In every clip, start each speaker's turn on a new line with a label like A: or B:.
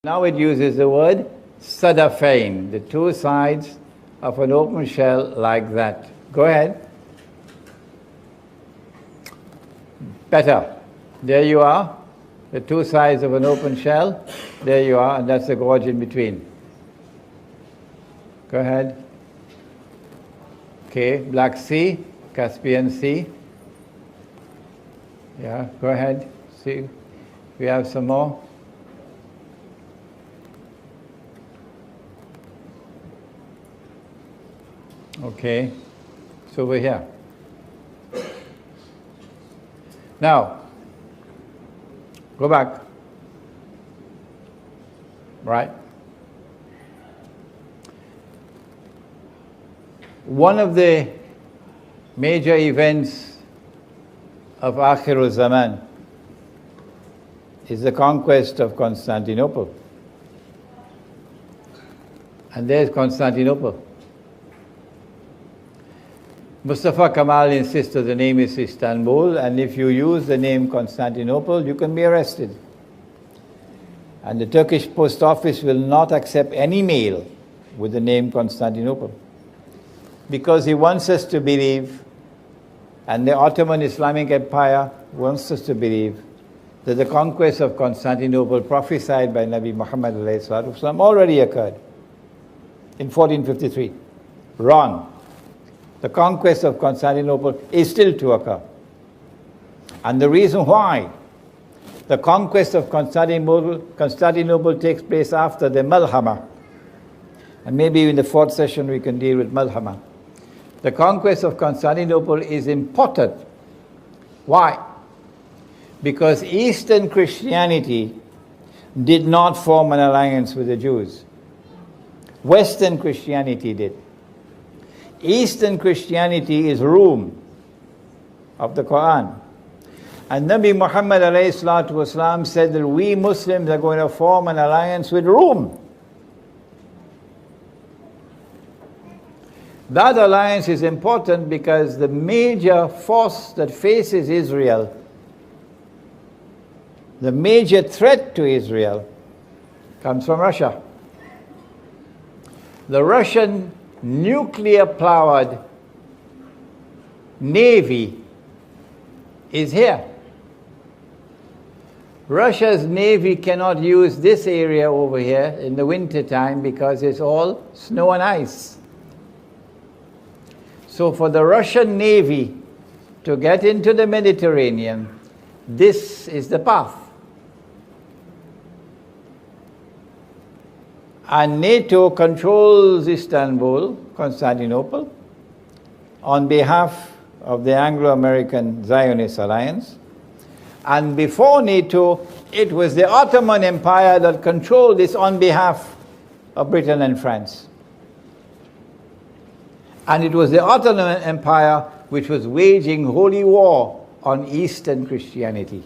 A: Now it uses the word sadafain, the two sides of an open shell like that. Go ahead. Better. There you are. The two sides of an open shell. There you are, and that's the gorge in between. Go ahead. Okay, Black Sea, Caspian Sea. Yeah, go ahead. See, we have some more. Okay, so we're here. Now, go back. Right? One of the major events of Akhirul Zaman is the conquest of Constantinople. And there's Constantinople. Mustafa Kemal insists that the name is Istanbul, and if you use the name Constantinople, you can be arrested. And the Turkish post office will not accept any mail with the name Constantinople, because he wants us to believe, and the Ottoman Islamic Empire wants us to believe, that the conquest of Constantinople prophesied by Nabi Muhammad already occurred in 1453. Wrong. The conquest of Constantinople is still to occur. And the reason why the conquest of Constantinople takes place after the Malhama, and maybe in the fourth session we can deal with Malhama. The conquest of Constantinople is important. Why? Because Eastern Christianity did not form an alliance with the Jews. Western Christianity did. Eastern Christianity is Rome of the Quran. And Nabi Muhammad ﷺ said that we Muslims are going to form an alliance with Rome. That alliance is important because the major force that faces Israel, the major threat to Israel, comes from Russia. The Russian nuclear-powered navy is here. Russia's navy cannot use this area over here in the winter time because it's all snow and ice. So for the Russian navy to get into the Mediterranean, this is the path. And NATO controls Istanbul, Constantinople, on behalf of the Anglo-American Zionist Alliance. And before NATO, it was the Ottoman Empire that controlled this on behalf of Britain and France. And it was the Ottoman Empire which was waging holy war on Eastern Christianity,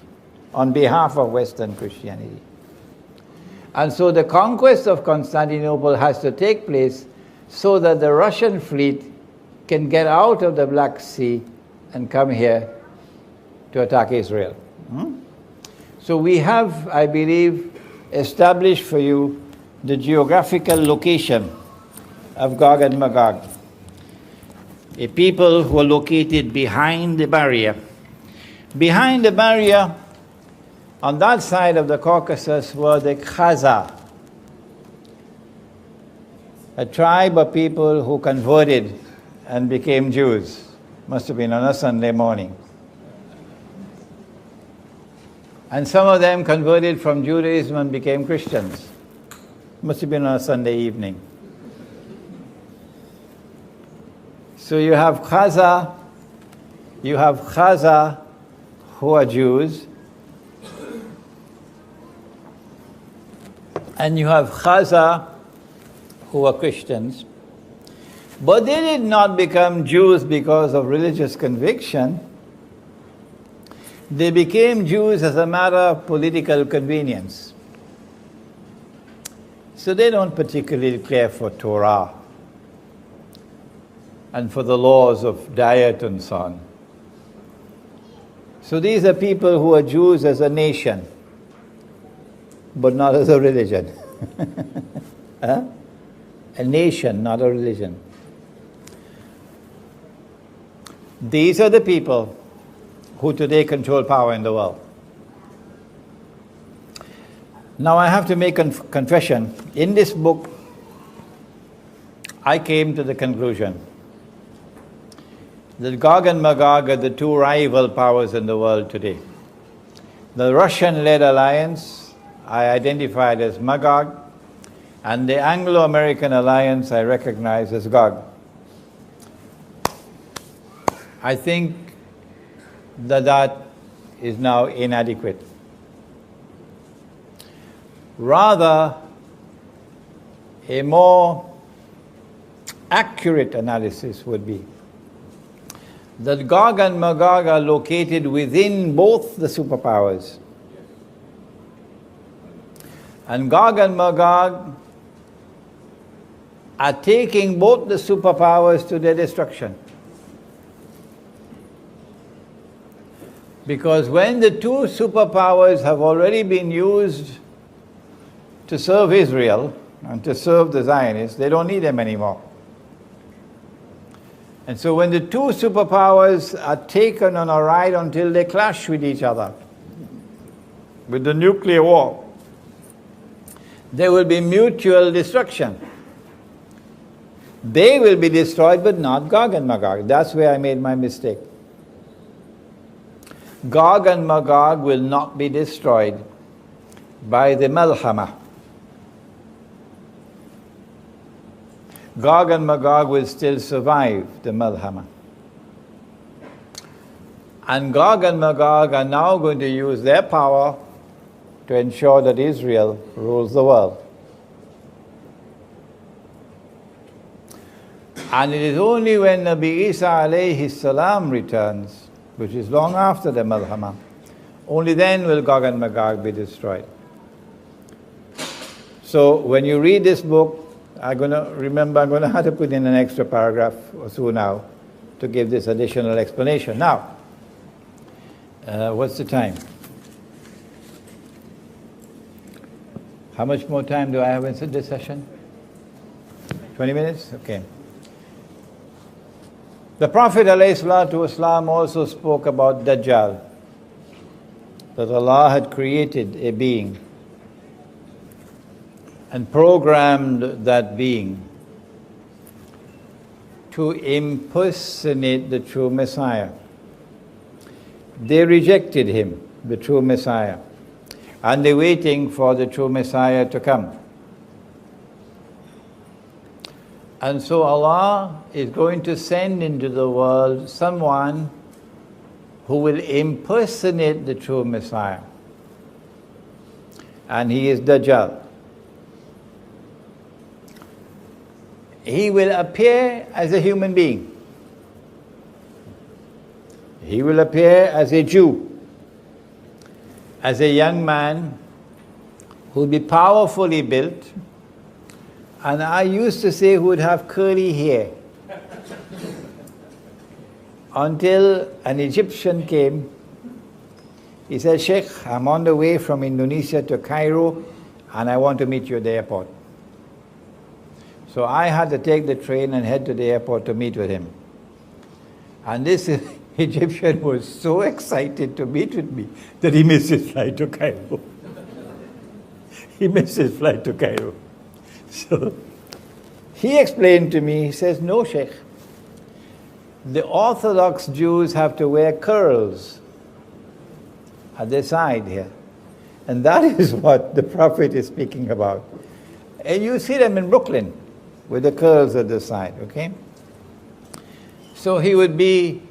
A: on behalf of Western Christianity. And so the conquest of Constantinople has to take place so that the Russian fleet can get out of the Black Sea and come here to attack Israel. So we have, I believe, established for you the geographical location of Gog and Magog. A people who are located behind the barrier. Behind the barrier, on that side of the Caucasus, were the Khaza, a tribe of people who converted and became Jews. Must have been on a Sunday morning. And some of them converted from Judaism and became Christians. Must have been on a Sunday evening. So you have Khaza who are Jews, and you have Khaza who are Christians. But they did not become Jews because of religious conviction. They became Jews as a matter of political convenience. So they don't particularly care for Torah and for the laws of diet and so on. So these are people who are Jews as a nation. but not as a religion. Huh? A nation, not a religion. These are the people who today control power in the world. Now I have to make a confession. In this book, I came to the conclusion that Gog and Magog are the two rival powers in the world today. The Russian-led alliance I identified as Magog, and the Anglo-American alliance I recognize as Gog. I think that is now inadequate. Rather, a more accurate analysis would be that Gog and Magog are located within both the superpowers. And Gog and Magog are taking both the superpowers to their destruction. Because when the two superpowers have already been used to serve Israel and to serve the Zionists, they don't need them anymore. And so when the two superpowers are taken on a ride until they clash with each other, with the nuclear war, there will be mutual destruction. They will be destroyed, but not Gog and Magog. That's where I made my mistake. Gog and Magog will not be destroyed by the Malhama. Gog and Magog will still survive the Malhama. And Gog and Magog are now going to use their power to ensure that Israel rules the world. And it is only when Nabi Isa alayhi salam returns, which is long after the Malhama, only then will Gog and Magog be destroyed. So when you read this book, I'm going to have to put in an extra paragraph or so now to give this additional explanation. Now, what's the time? How much more time do I have in this session? 20 minutes? Okay. The Prophet ﷺ also spoke about Dajjal, that Allah had created a being and programmed that being to impersonate the true Messiah. They rejected him, the true Messiah, and they're waiting for the true Messiah to come. And so Allah is going to send into the world someone who will impersonate the true Messiah. And he is Dajjal. He will appear as a human being. He will appear as a Jew, as a young man who will be powerfully built. And I used to say who would have curly hair. Until an Egyptian came. He said, Sheikh, I'm on the way from Indonesia to Cairo and I want to meet you at the airport. So I had to take the train and head to the airport to meet with him. And this Egyptian was so excited to meet with me that he missed his flight to Cairo. He missed his flight to Cairo. So he explained to me, he says, no, Sheikh, the Orthodox Jews have to wear curls at their side here. And that is what the Prophet is speaking about. And you see them in Brooklyn with the curls at the side, okay? So he would be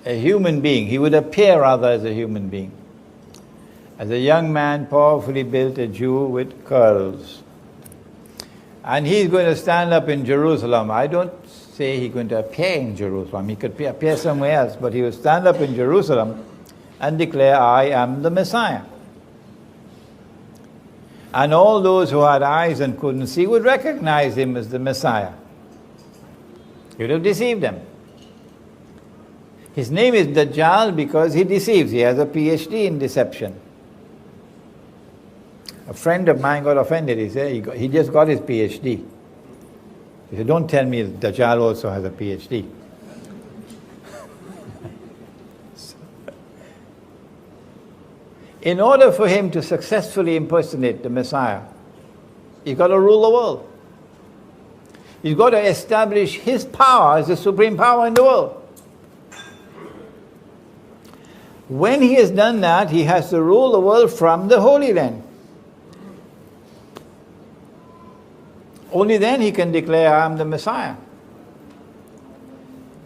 A: a human being. He would appear rather as a human being. As a young man, powerfully built, a Jew with curls. And he's going to stand up in Jerusalem. I don't say he's going to appear in Jerusalem. He could appear somewhere else, but he will stand up in Jerusalem and declare, I am the Messiah. And all those who had eyes and couldn't see would recognize him as the Messiah. He would have deceived them. His name is Dajjal because he deceives. He has a PhD in deception. A friend of mine got offended. He said he just got his PhD. He said, don't tell me Dajjal also has a PhD. In order for him to successfully impersonate the Messiah, he's got to rule the world. He's got to establish his power as the supreme power in the world. When he has done that, he has to rule the world from the Holy Land. Only then he can declare, I am the Messiah.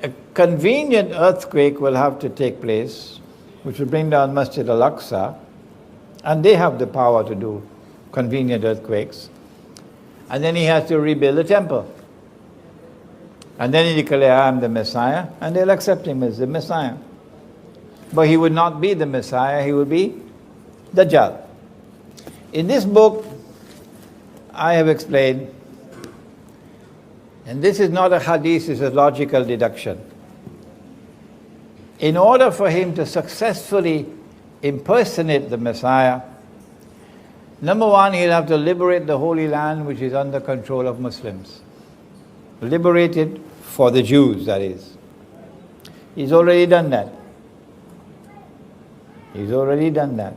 A: A convenient earthquake will have to take place, which will bring down Masjid al-Aqsa, and they have the power to do convenient earthquakes. And then he has to rebuild the temple. And then he declares, I am the Messiah, and they'll accept him as the Messiah. But he would not be the Messiah, he would be Dajjal. In this book, I have explained, and this is not a hadith, it's a logical deduction. In order for him to successfully impersonate the Messiah, number one, he'll have to liberate the Holy Land, which is under control of Muslims. Liberate it for the Jews, that is. He's already done that. He's already done that.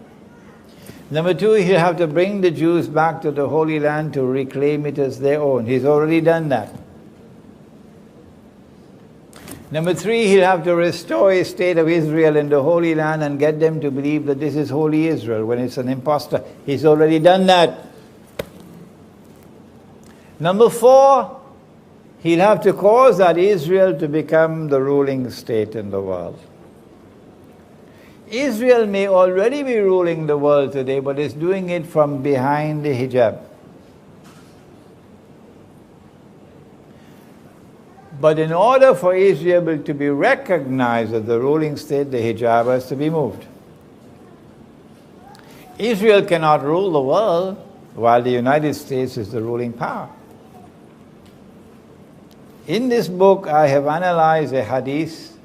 A: Number two, he'll have to bring the Jews back to the Holy Land to reclaim it as their own. He's already done that. Number three, he'll have to restore a state of Israel in the Holy Land and get them to believe that this is Holy Israel when it's an impostor. He's already done that. Number four, he'll have to cause that Israel to become the ruling state in the world. Israel may already be ruling the world today, but it's doing it from behind the hijab. But in order for Israel to be recognized as the ruling state, the hijab has to be moved. Israel cannot rule the world while the United States is the ruling power. In this book, I have analyzed a hadith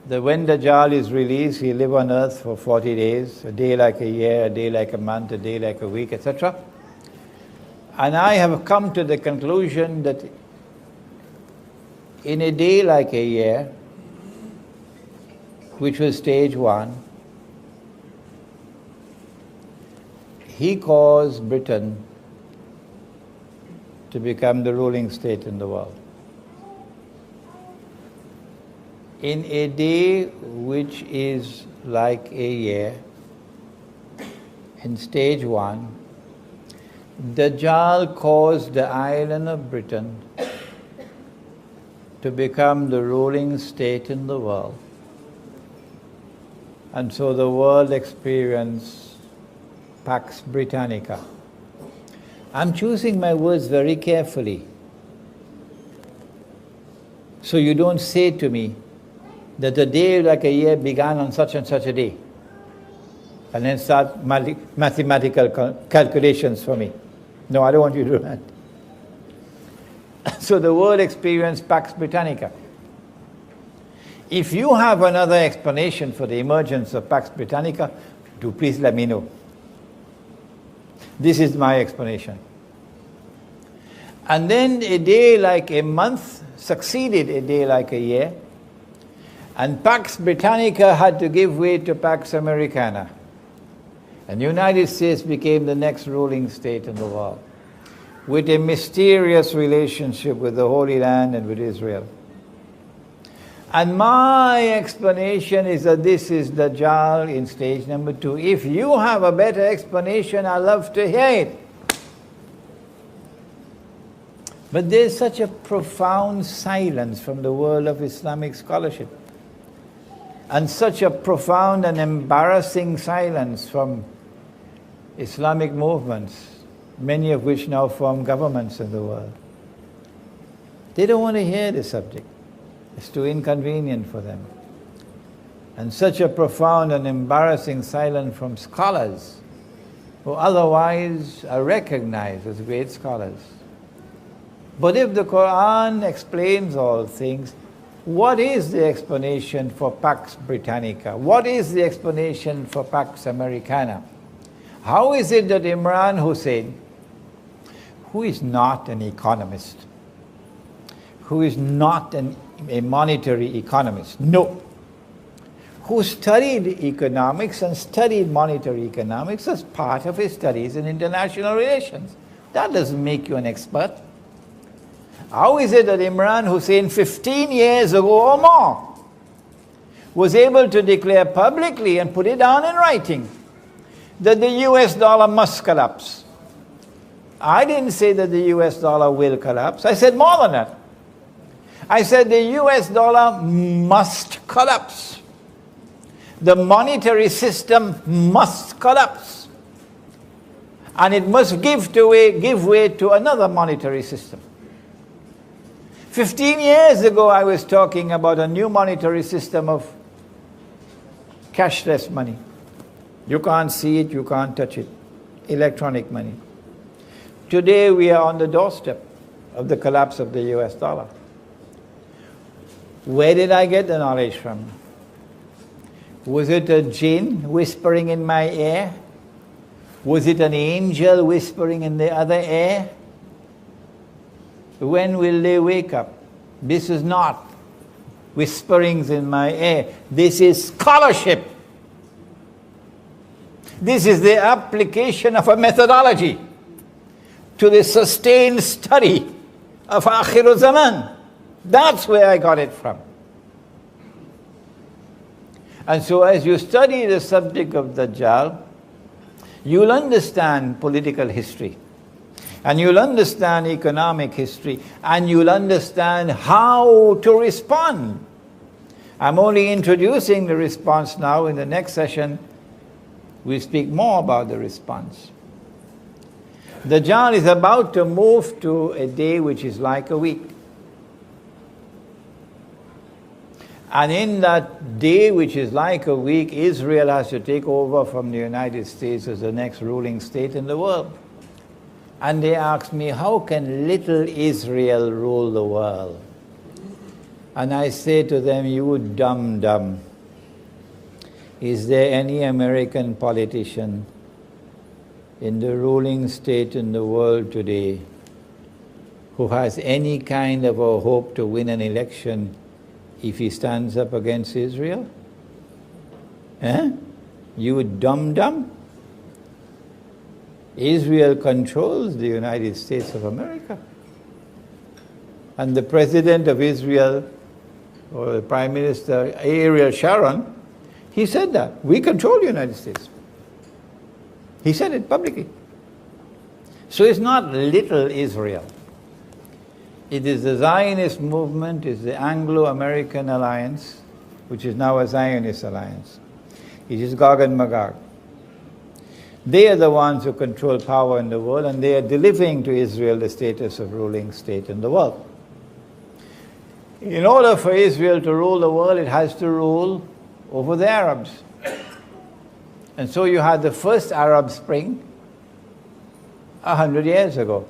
A: that when Dajjal is released, he'll live on earth for 40 days, a day like a year, a day like a month, a day like a week, etc. And I have come to the conclusion that in a day like a year, which was stage one, he caused Britain to become the ruling state in the world. In a day which is like a year, in stage one, Dajjal caused the island of Britain to become the ruling state in the world. And so the world experienced Pax Britannica. I'm choosing my words very carefully, so you don't say to me that a day like a year began on such and such a day, and then start mathematical calculations for me. No, I don't want you to do that. So the world experienced Pax Britannica. If you have another explanation for the emergence of Pax Britannica, do please let me know. This is my explanation. And then a day like a month succeeded a day like a year, and Pax Britannica had to give way to Pax Americana. And the United States became the next ruling state in the world, with a mysterious relationship with the Holy Land and with Israel. And my explanation is that this is Dajjal in stage number two. If you have a better explanation, I'd love to hear it. But there's such a profound silence from the world of Islamic scholarship, and such a profound and embarrassing silence from Islamic movements, many of which now form governments in the world. They don't want to hear the subject. It's too inconvenient for them. And such a profound and embarrassing silence from scholars who otherwise are recognized as great scholars. But if the Quran explains all things, what is the explanation for Pax Britannica? What is the explanation for Pax Americana? How is it that Imran Hussein, who is not an economist, who is not a monetary economist, no, who studied economics and studied monetary economics as part of his studies in international relations. That doesn't make you an expert. How is it that Imran Hussein, 15 years ago or more, was able to declare publicly and put it down in writing that the US dollar must collapse? I didn't say that the US dollar will collapse. I said more than that. I said the US dollar must collapse. The monetary system must collapse. And it must give way to another monetary system. 15 years ago, I was talking about a new monetary system of cashless money. You can't see it, you can't touch it. Electronic money. Today, we are on the doorstep of the collapse of the US dollar. Where did I get the knowledge from? Was it a jinn whispering in my ear? Was it an angel whispering in the other ear? When will they wake up? This is not whisperings in my ear. This is scholarship. This is the application of a methodology to the sustained study of Akhir Zaman. That's where I got it from. And so as you study the subject of Dajjal, you'll understand political history, and you'll understand economic history, and you'll understand how to respond. I'm only introducing the response now. In the next session, we'll speak more about the response. Dajjal is about to move to a day which is like a week. And in that day, which is like a week, Israel has to take over from the United States as the next ruling state in the world. And they asked me, how can little Israel rule the world? And I say to them, you dumb. Is there any American politician in the ruling state in the world today who has any kind of a hope to win an election if he stands up against Israel? You dumb. Israel controls the United States of America. And the president of Israel, or the Prime Minister, Ariel Sharon, he said that. We control the United States. He said it publicly. So it's not little Israel. It is the Zionist movement, it's the Anglo-American alliance, which is now a Zionist alliance. It is Gog and Magog. They are the ones who control power in the world, and they are delivering to Israel the status of ruling state in the world. In order for Israel to rule the world, it has to rule over the Arabs. And so you had the first Arab Spring 100 years ago.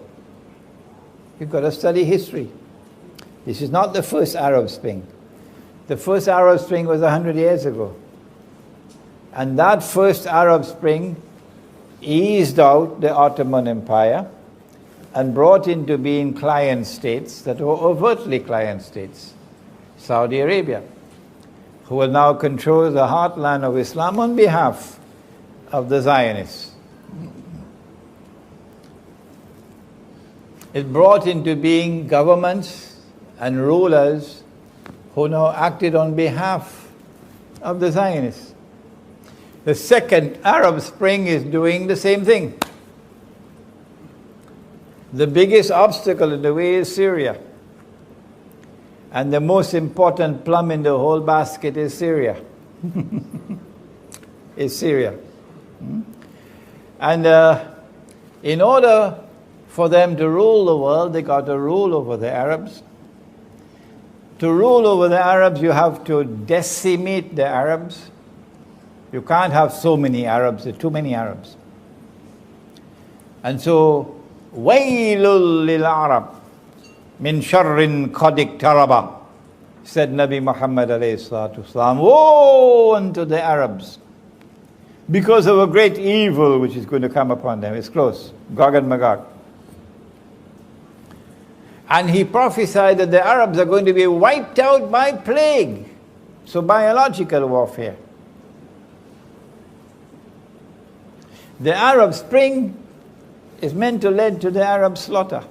A: You've got to study history. This is not the first Arab Spring. The first Arab Spring was 100 years ago. And that first Arab Spring eased out the Ottoman Empire and brought into being client states that were overtly client states. Saudi Arabia, who will now control the heartland of Islam on behalf of the Zionists. It brought into being governments and rulers who now acted on behalf of the Zionists. The second Arab Spring is doing the same thing. The biggest obstacle in the way is Syria. And the most important plum in the whole basket is Syria. And in order for them to rule the world, they got to rule over the Arabs. To rule over the Arabs, you have to decimate the Arabs. You can't have so many Arabs, there are too many Arabs. And so, Wailul lil Arab min sharrin qad iktaraba, said Nabi Muhammad alayhi salatu wasalam. Woe unto the Arabs because of a great evil which is going to come upon them. It's close. Gog and Magog. And he prophesied that the Arabs are going to be wiped out by plague. So biological warfare. The Arab Spring is meant to lead to the Arab slaughter.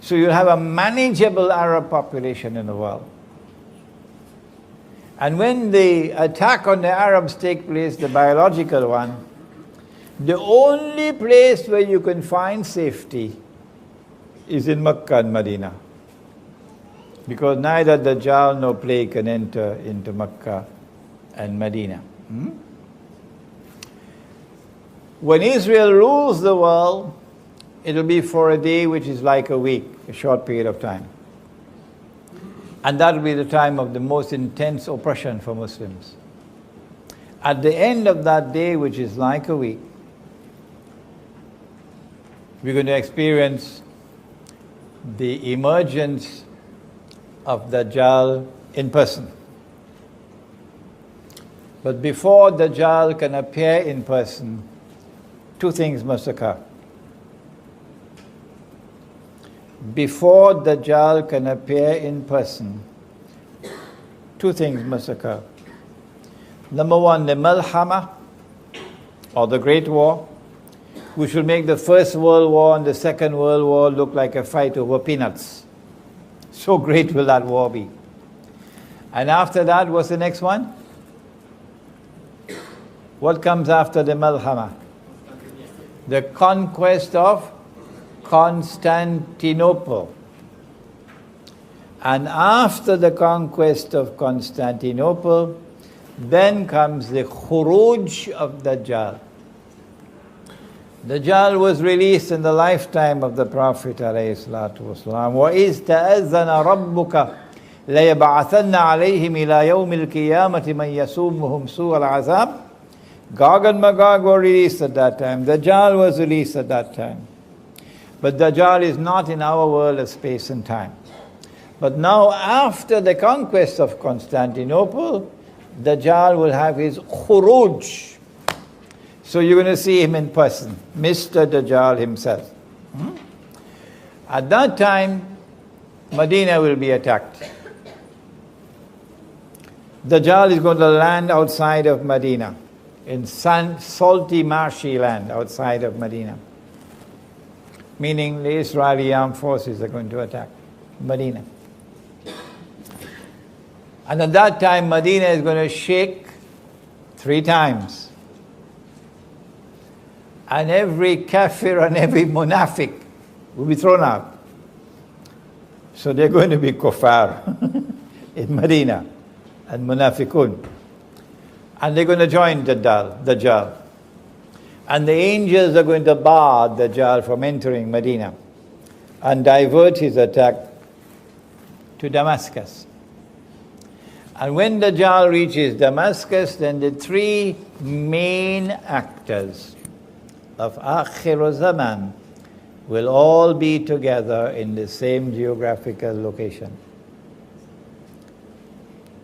A: So you'll have a manageable Arab population in the world. And when the attack on the Arabs takes place, the biological one, the only place where you can find safety is in Mecca and Medina. Because neither Dajjal nor plague can enter into Mecca and Medina. When Israel rules the world, it'll be for a day which is like a week, a short period of time. And that will be the time of the most intense oppression for Muslims. At the end of that day, which is like a week, we're going to experience the emergence of Dajjal in person. But before Dajjal can appear in person, two things must occur. Before Dajjal can appear in person, two things must occur. Number one, the Malhama, or the Great War, which will make the First World War and the Second World War look like a fight over peanuts. So great will that war be. And after that, what's the next one? What comes after the Malhama? The conquest of Constantinople. And after the conquest of Constantinople, then comes the Khuruj of Dajjal. Dajjal was released in the lifetime of the Prophet ﷺ. وَإِذْ تَأَذَّنَ رَبُّكَ لَيَبْعَثَنَّ عَلَيْهِمْ إِلَى يَوْمِ الْقِيَامَةِ مَنْ يَسُومُهُمْ سُوءَ الْعَذَابِ. Gog and Magog were released at that time. Dajjal was released at that time. But Dajjal is not in our world of space and time. But now, after the conquest of Constantinople, Dajjal will have his khuruj. So you're going to see him in person, Mr. Dajjal himself. At that time, Medina will be attacked. Dajjal is going to land outside of Medina, in salty, marshy land outside of Medina. Meaning the Israeli armed forces are going to attack Medina. And at that time, Medina is going to shake 3 times. And every kafir and every munafiq will be thrown out. So they're going to be kuffar in Medina and munafiqun. And they're going to join Dajjal. And the angels are going to bar Dajjal from entering Medina and divert his attack to Damascus. And when Dajjal reaches Damascus, then the 3 main actors of Akhir Zaman will all be together in the same geographical location.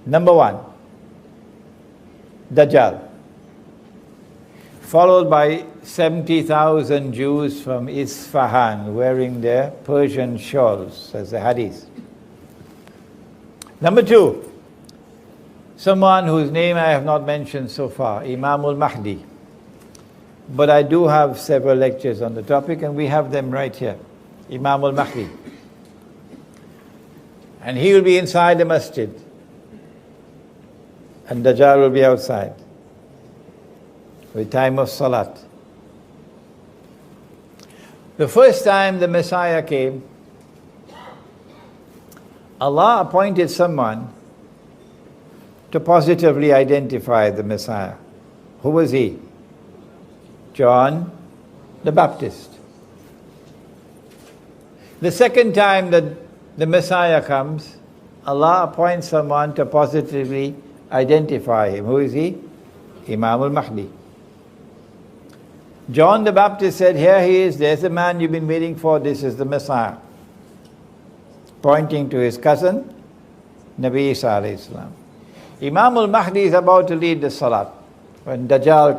A: Number 1, Dajjal, followed by 70,000 Jews from Isfahan wearing their Persian shawls, as the hadith. Number 2, someone whose name I have not mentioned so far, Imam al-Mahdi. But I do have several lectures on the topic, and we have them right here. Imam al-Mahdi. And he will be inside the masjid, and Dajjal will be outside with time of salat. The first time the Messiah came, Allah appointed someone to positively identify the Messiah. Who was he? John the Baptist. The second time that the Messiah comes, Allah appoints someone to positively identify him. Who is he? Imam al-Mahdi. John the Baptist said, here he is, there's the man you've been waiting for, this is the Messiah. Pointing to his cousin, Nabi Isa alayhi salam. Imam al-Mahdi is about to lead the salat. when Dajjal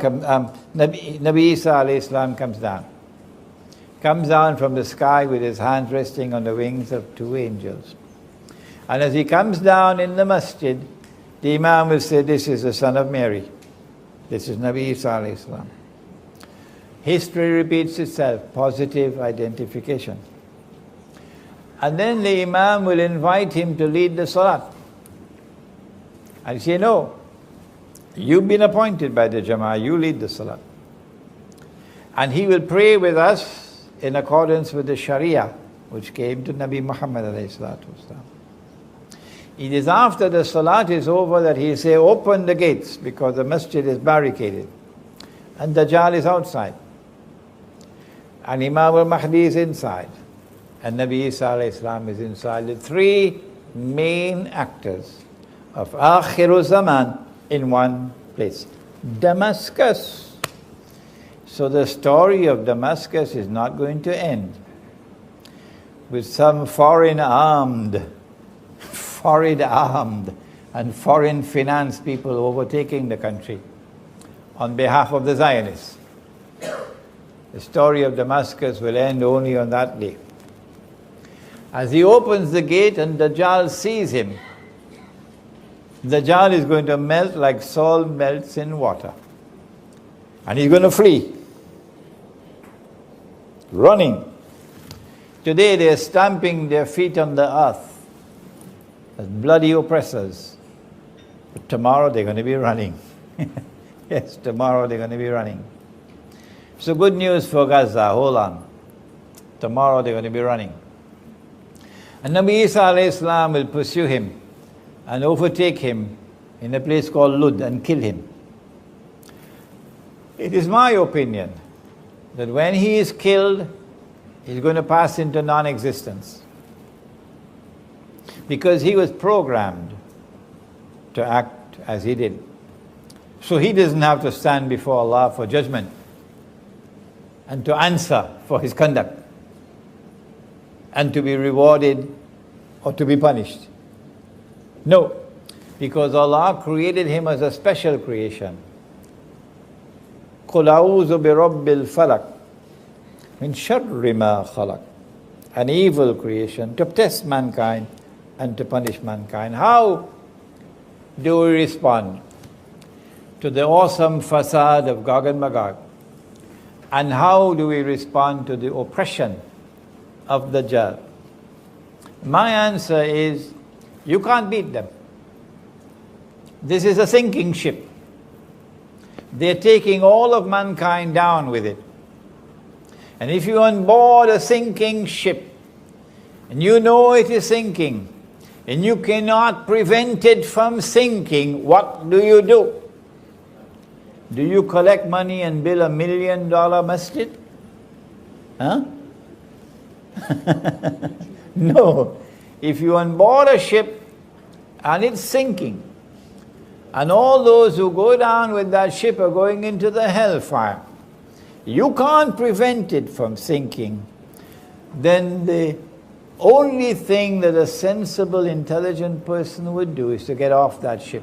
A: Nabi Isa alayhi salam comes down from the sky with his hands resting on the wings of two angels. And as he comes down in the masjid, the Imam will say, this is the son of Mary. This is Nabi Isa alayhi salam. History repeats itself, positive identification. And then the Imam will invite him to lead the salat. And say, no, you've been appointed by the Jama'ah, you lead the salat. And he will pray with us in accordance with the Sharia, which came to Nabi Muhammad alayhi salatu wasalam. It is after the salat is over that he say, open the gates, because the masjid is barricaded. And Dajjal is outside. And Imam al-Mahdi is inside. And Nabi Isa alayhi salam is inside. The three main actors of Akhiru Zaman in one place. Damascus. So the story of Damascus is not going to end with some foreign armed and foreign finance people overtaking the country on behalf of the Zionists. The story of Damascus will end only on that day. As he opens the gate and Dajjal sees him, Dajjal is going to melt like salt melts in water. And he's going to flee. Running. Today they are stamping their feet on the earth as bloody oppressors. But tomorrow they're going to be running. Yes, tomorrow they're going to be running. So good news for Gaza, hold on. Tomorrow they're going to be running. And Nabi Isa alayhi salam will pursue him and overtake him in a place called Lud and kill him. It is my opinion that when he is killed, he's going to pass into non-existence. Because he was programmed to act as he did. So he doesn't have to stand before Allah for judgment and to answer for his conduct and to be rewarded or to be punished. No, because Allah created him as a special creation. قُلْ أَعُوذُ بِرَبِّ الْفَلَقِ مِنْ شَرِّ مَا خَلَقَ. An evil creation to test mankind and to punish mankind. How do we respond to the awesome facade of Gog and Magog? And how do we respond to the oppression of Dajjal? My answer is, you can't beat them. This is a sinking ship. They're taking all of mankind down with it. And if you're on board a sinking ship, and you know it is sinking, and you cannot prevent it from sinking, what do? Do you collect money and build $1 million masjid? Huh? No. If you're on board a ship and it's sinking, and all those who go down with that ship are going into the hellfire, you can't prevent it from sinking, then the only thing that a sensible, intelligent person would do is to get off that ship.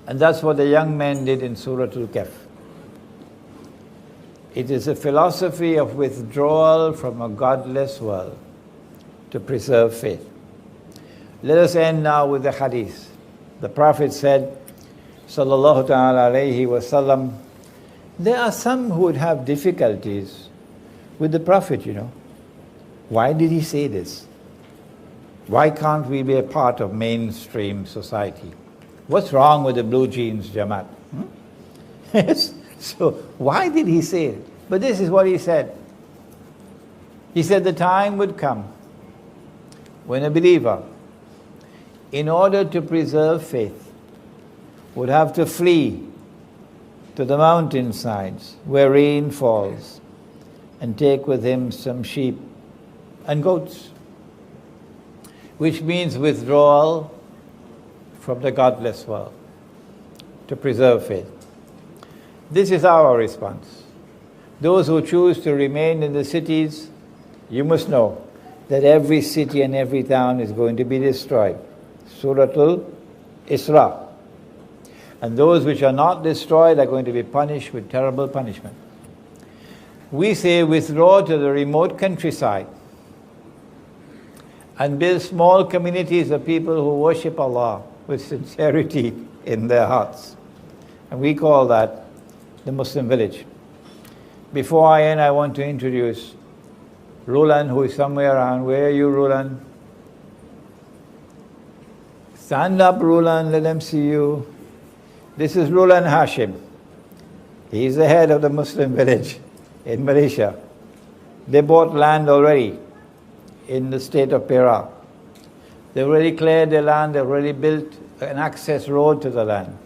A: And that's what the young men did in Surah Al-Kahf. It is a philosophy of withdrawal from a godless world to preserve faith. Let us end now with the hadith. The Prophet said, sallallahu ta'ala alayhi wa sallam, there are some who would have difficulties with the Prophet, you know. Why did he say this? Why can't we be a part of mainstream society? What's wrong with the blue jeans Jamaat? Yes. So why did he say it? But this is what he said. He said the time would come when a believer, in order to preserve faith, would have to flee to the mountainsides where rain falls and take with him some sheep and goats, which means withdrawal from the godless world to preserve faith. This is our response. Those who choose to remain in the cities, you must know that every city and every town is going to be destroyed. Surah Al-Isra. And those which are not destroyed are going to be punished with terrible punishment. We say withdraw to the remote countryside and build small communities of people who worship Allah with sincerity in their hearts. And we call that the Muslim village. Before I end, I want to introduce Roland, who is somewhere around. Where are you, Roland? Stand up, Roland, let them see you. This is Roland Hashim. He is the head of the Muslim village in Malaysia. They bought land already in the state of Perak. They've already cleared the land, they've already built an access road to the land.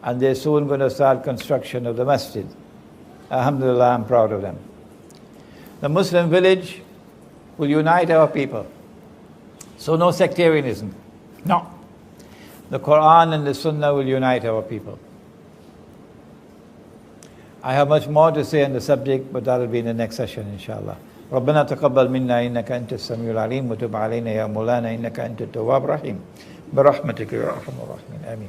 A: And they're soon going to start construction of the masjid. Alhamdulillah, I'm proud of them. The Muslim village will unite our people. So no sectarianism. No. The Quran and the Sunnah will unite our people. I have much more to say on the subject, but that will be in the next session, inshallah. ربنا تقبل منا إنك أنت السميع العليم وتب علينا يا مولانا إنك أنت التواب الرحيم برحمتك يا أرحم الراحمين آمين